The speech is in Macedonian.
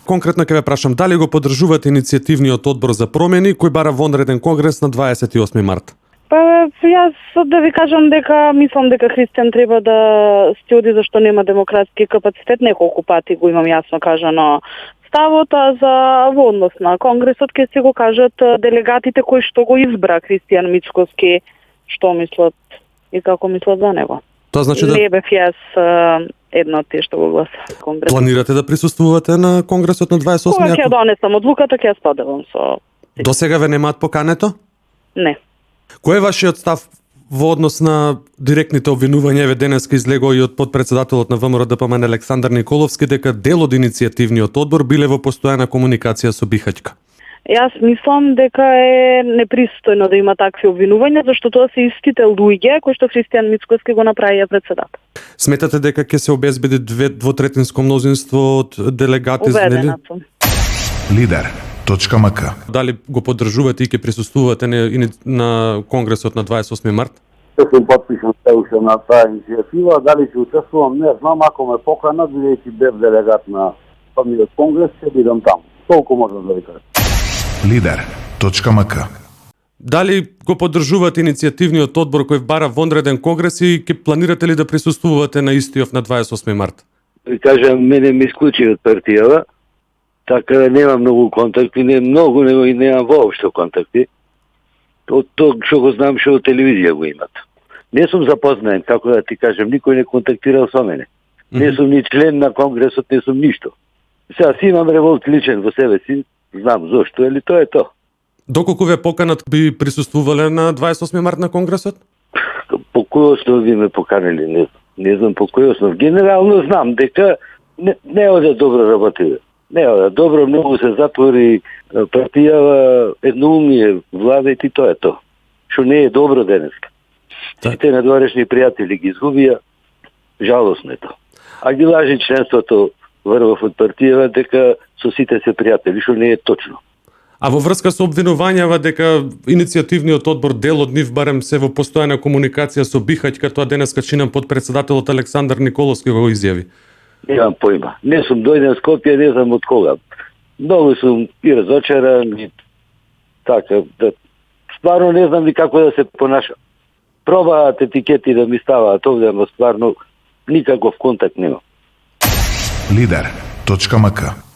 Конкретно ќе ве прашам, дали го поддржувате иницијативниот одбор за промени кој бара вонреден конгрес на 28 март? Па јас да ви кажам дека мислам дека Христијан треба да се оди зашто нема демократски капацитет, неколку пати го имам јасно кажано ставот, а за во однос на конгресот ќе се го кажат делегатите кои што го избра Христијан Мицкоски, што мислат и како мислат за него. Тоа значи да Не бев јас едно од тие што го гласа конгрес. планирате да присуствувате на конгресот на 28 Кога ќе јако? донесам одлуката, ќе ја споделам со... До сега ве немаат покането? Не. Кој е вашиот став во однос на директните обвинувања? Еве денеска излегува и од подпредседателот на ВМРО-ДПМН Александар Николовски дека дел од иницијативниот одбор биле во постојана комуникација со Бихаќка. Јас мислам дека е непристојно да има такви обвинувања, зашто тоа се истите луѓе кои што Христијан Мицкоски го направија председател. Сметате дека ќе се обезбеди двотретинско мнозинство од делегати, нели? Убедена сум. Lider.mk Дали го поддржувате и ќе присуствувате на конгресот на 28 март? Ќе сум потпишан се уште на таа иницијатива, дали ќе учествувам, не знам, ако ме поканат, бидејќи бев делегат на самиот конгрес, ќе бидам таму. Толку можам да ви кажам. Lider.mk Дали го поддржувате иницијативниот одбор кој бара вонреден конгрес и ќе планирате ли да присуствувате на истиот на 28 март? Ви кажам, мене ми исклучи од партијава, така да нема многу контакти, немам воопшто контакти. Од тоа што го знам, што од телевизија го имат. Не сум запознаен, како да ти кажам, никој не контактирал со мене. Не сум ни член на конгресот, не сум ништо. Сега си имам револт личен во себе си, знам зошто, или тоа е тоа. Доколку ве поканат, би присуствувале на 28 март на конгресот? По кој основ ви ме поканили, не знам по кој основ. Генерално знам дека не оде добро работива. Не оде добро, многу се затвори партијава, едноумие владејте, тоа е тоа. Што не е добро денеска. Сите надворешни пријатели ги изгубија, жалосно е тоа. А ги лажи членството врвов од партијава дека со сите се пријатели, што не е точно. А во врска со обвинувањава дека иницијативниот одбор дел од нив барем се во постојана комуникација со Бихаќка, тоа денеска чинам подпредседателот Александар Николовски го изјави. Немам појма. Не сум дојден Скопје, не знам од кога. Многу сум и разочаран и така, да стварно не знам ни како да се понашам. Пробаат етикети да ми ставаат овде, но стварно никаков контакт немам. Lider.mk